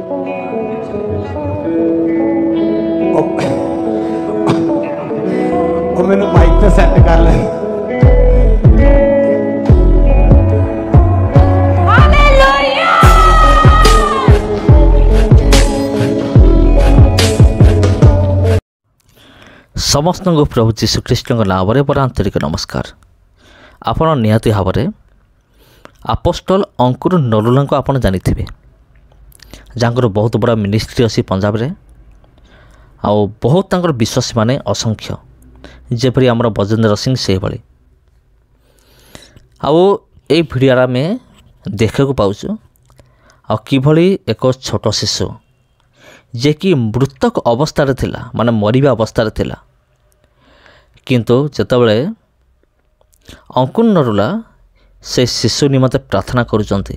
ਉਹ ਮੈਨੂੰ ਮਾਈਕ ਤੇ ਸੈੱਟ ਕਰ ਲੈ। समस्त प्रभु जीशुख्रीष्ट नाम मोर आंतरिक नमस्कार। आपण निहाती भाव में आपोस्टल अंकुर नरुला को आप जानी जहाँ बहुत बड़ा मिनिस्ट्री अच्छी पंजाब रे आउ बहुत तंकर विश्वासी माने असंख्य जेपरी आमर बजेंद्र सिंह से भाई आउ ये भिडियो आम देखा पाचु किभली एक छोट शिशु जे कि मृतक अवस्था थिला माने मरिबा अवस्था थिला किंतु जेतबले अंकुर नरुला से शिशु निमते प्रार्थना करुचंती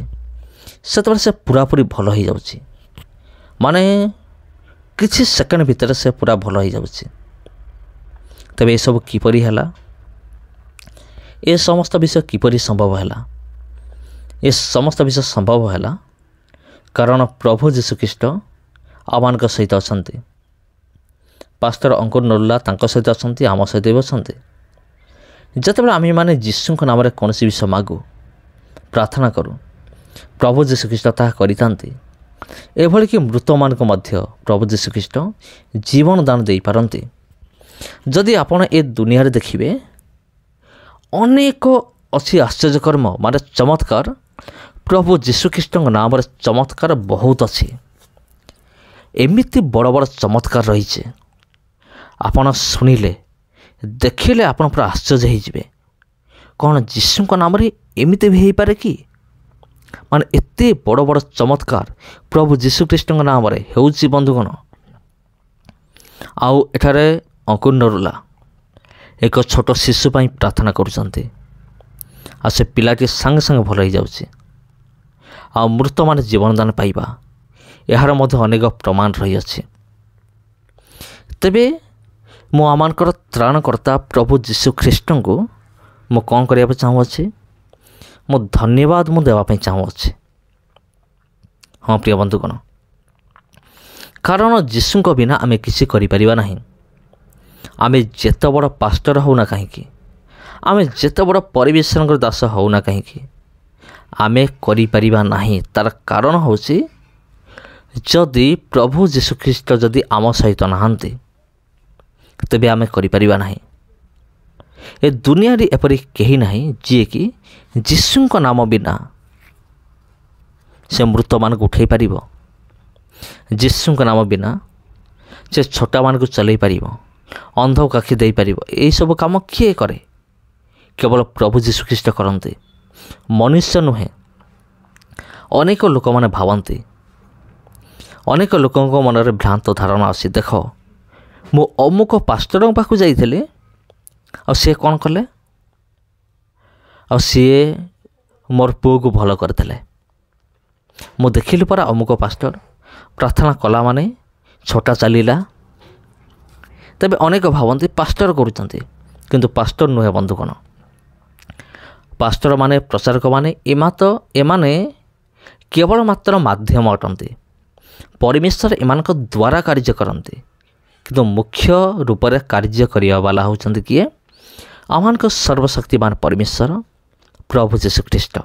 सेतबले से पूरापूरी भल हो जाउची माने किछि सेकेंड भितर से पूरा भल हो जाउची। तबे ये सब किपरि हला ए समस्त विषय किपरि संभव हला ए समस्त विषय संभव हला कारण प्रभु जीशुख्रीष्ट आमान सहित अच्छा पास्टर अंकुर नरुला सहित अच्छा आम सहित भी अच्छा जितेबाला आम मैंने जीशु नाम कौन विषय मागु प्रार्थना करूँ प्रभु जीशुख्रीष्ट ताहा करितांती एभली कि मृत मानक मध्य प्रभु जीशुख्रीष्ट जीवन दान दे पारंती। जदि आपण ए दुनिया रे देखिबे अनेक अच्छी आश्चर्यकर्म माने चमत्कार प्रभु जीशुख्रीष्ट नाम चमत्कार बहुत अच्छी एमिति बड़ बड़ चमत्कार रही आपन शुणिले देखिले आपन पूरा आश्चर्य हो कौन जीशु नाम एमिति भी हो पारे कि माने एते बड़ बड़ चमत्कार प्रभु जीशुख्रीष्ट नाम होउची बंधुगण। आउ एठारे अंकुर नरुला एक छोट शिशु पाई प्रार्थना करुचंती आ से पिलाटी संगे संगे भल हो जाउची आ मृत माने जीवन दान पाइबा यार मध्य अनेक प्रमाण रही अछि। तेबे मु आमानकर त्राणकर्ता प्रभु जीशुख्रीष्ट को मु कौन करने चाहूँगी मु धन्यवाद मु देवाई चाहूँगी। हाँ प्रिय बंधुगण कारण जीशु बिना आम किसी करिपरिबा नहीं आम जेते बड़ पास्टर होना कहीं आम जेते बड़ परिवेशन दास होना कहीं आम करिपरिबा नहीं तार कारण होची जदि प्रभु जीशुख्रीष्ट जदि आम सहित नहांती तेबे आमे करिपरिबा नहीं। ए दुनिया रे एपरि केही नहीं जी कि जीशु नाम बिना से मृत मान को उठे पारिबो जीशु नाम बिना से छोटा मान को चलै पारिबो अंध को आखि दे पारिबो एई सब काम किए करे केवल प्रभु जीशुख्रीष्ट करंती मनुष्य नुहे। अनेक लोक माने भावंती अनेक लोकों मनरे भ्रांत धारणा आसी देख मु अमुक पास्टर पाखु जाइथिले आ से कौन कले आ सी मोर पुओ को भल करथिले मु देखिली परा अमुक पास्टर प्रार्थना कला माने छोटा चलीला तबे अनेक भावंती पास्टर करुचंती किंतु पास्टर नुहे बंधुगण पास्टर माने प्रचारक माने एमाने केवल मात्र माध्यम अटंती परमेश्वर एमानक द्वारा कार्य करते किंतु मुख्य रूप से कार्य करिया वाला होचंती किए आमानक सर्वशक्तिमान परमेश्वर प्रभु जीशुख्रीष्ट।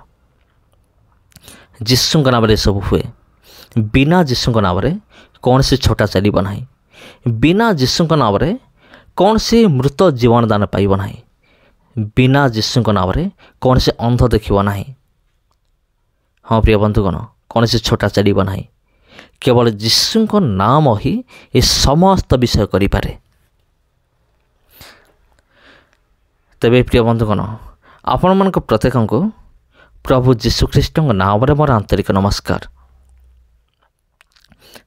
जीशु नाम सब हुए बिना जीशु नाम कौन से छोटा चलिब नहीं बिना जीशु नाम कौन से मृत जीवन दान पाइब नहीं बिना जीशु नाम कौन से अंध देखिब नहीं। हाँ प्रिय बंधुगण कौन से छोटा चलिब नहीं केवल जीशु नाम ही ये समस्त विषय करिपारे। तेबे प्रिय बंधुगण आपण मन प्रत्येक को प्रभु जीशुख्रीष्ट नाम मोर आंतरिक नमस्कार।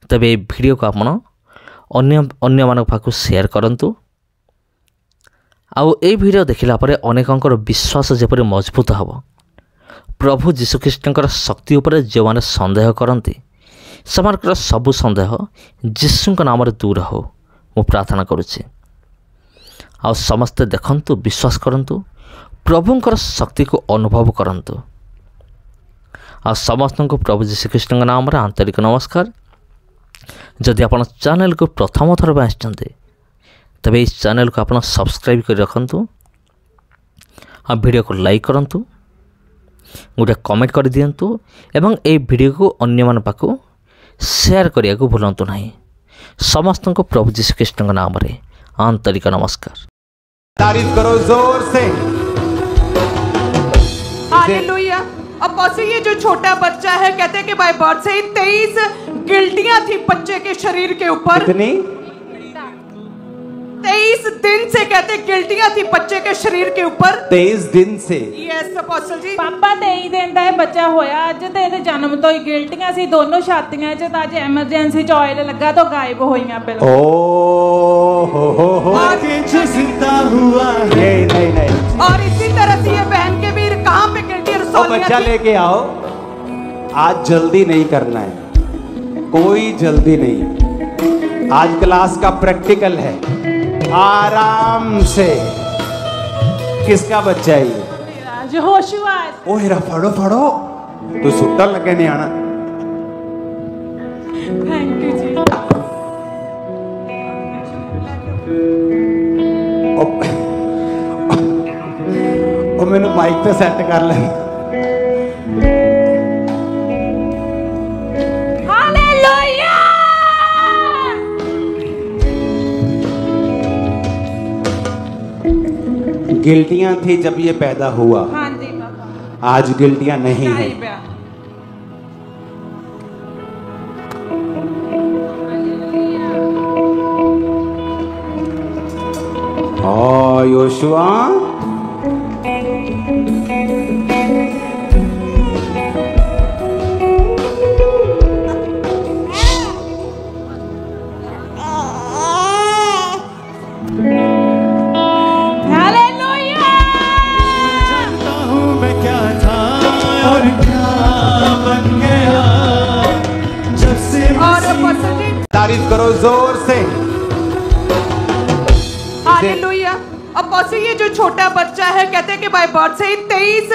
तेबे वीडियो को आपण अन्य मान पाखु शेयर करंतु आउ ए वीडियो देखिला परे अनेकंकर विश्वास जेपरि मजबूत हबो प्रभु जीशुख्रीष्ट शक्ति उपरे जो माने संदेह करंती सेमानकर सबु संदेह जीशु नाम दूर हो मु प्रार्थना करुच्ची। आ समस्ते देखंतु विश्वास करंतु प्रभुंकर शक्ति को अनुभव करंतु आ समस्त को प्रभु जीशुख्रीष्ट नाम आंतरिक नमस्कार जदि आप चैनल को प्रथम थर आसते तबे इस चैनल को आप सब्सक्राइब कर रखु और वीडियो को लाइक करूँ, गोटे कमेंट कर दिंतु एवं ए वीडियो को अन्य मान पाखु शेयर करने को भूलु ना। समस्त को प्रभु यीशु कृष्ण नाम रे आंतरिक नमस्कार। तारीफ करो जोर से। हालेलुया। अब बस ये जो छोटा बच्चा है कहते हैं कि बाय बर्थ से ही 23 गिल्टियां थी बच्चे के शरीर के ऊपर। कितनी? 23 दिन से कहते गिल्टियां थी बच्चे के शरीर के ऊपर। 23 दिन से। यस अपोस्टल जी। पापा 23 दिन ਦਾ ਇਹ ਬੱਚਾ ਹੋਇਆ। ਅੱਜ ਤੇ ਇਹਦੇ ਜਨਮ ਤੋਂ ਹੀ ਗਿਲਟੀਆਂ ਸੀ ਦੋਨੋਂ ਛਾਤੀਆਂ 'ਚ। ਤਾਂ ਅੱਜ ਐਮਰਜੈਂਸੀ 'ਚ ਆਇਲ ਲੱਗਾ ਤਾਂ ਗਾਇਬ ਹੋਈਆਂ ਬਿਲਕੁਲ। ओ हो जो जिंदा हुआ है। नहीं और इसी तरह से ये बहन के भी कहां पे गिल्टी रसोलियां बच्चा लेके आओ। आज जल्दी नहीं करना है, कोई जल्दी नहीं। आज क्लास का प्रैक्टिकल है, आराम से। किसका बच्चा है ये? जो होशुआ है। ओ हेरा फड़ो फड़ो तो सुट्टा लगे नहीं आना। थैंक यू जी। ओ मैंने माइक पे सेट कर ले। हालेलुया। गिल्टियां थी जब ये पैदा हुआ, हाँ जी पापा। आज गिल्टियां नहीं है। गायब है। ओ योशुआ हालेलुया। जानता हूँ मैं क्या था और क्या बन गया जब से और अपोस्टल जी। तारीफ करो जोर से। हालेलुया। अब बस ये जो छोटा बच्चा है कहते हैं कि बाय बर्थ से ही 23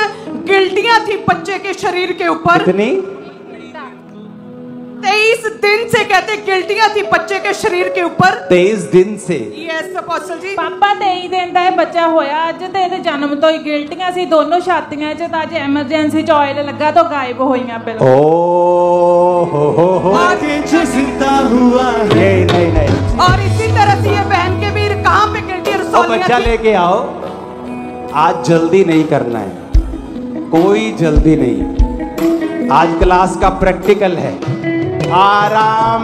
गिल्टियां थी बच्चे के शरीर के ऊपर। कितनी? 23 दिन से कहते गिल्टियां थी बच्चे के शरीर के ऊपर। 23 दिन से। यस अपोस्टल जी। ਪਾਪਾ 23 ਦਿਨ ਦਾ ਇਹ ਬੱਚਾ ਹੋਇਆ। ਅੱਜ ਤੇ ਇਹਦੇ ਜਨਮ ਤੋਂ ਹੀ ਗਿਲਟੀਆਂ ਸੀ ਦੋਨੋਂ ਛਾਤੀਆਂ 'ਚ। ਤਾਂ ਅੱਜ ਐਮਰਜੈਂਸੀ 'ਚ ਆਇਲ ਲੱਗਾ ਤਾਂ ਗਾਇਬ ਹੋਈਆਂ ਬਿਲਕੁਲ। ओ हो जो जिंदा हुआ है। नहीं और इसी तरह से ये बहन के भी कहां पे गिल्टी ओ रसोलियां बच्चा थी। लेके आओ। आज जल्दी नहीं करना है, कोई जल्दी नहीं। आज क्लास का प्रैक्टिकल है, आराम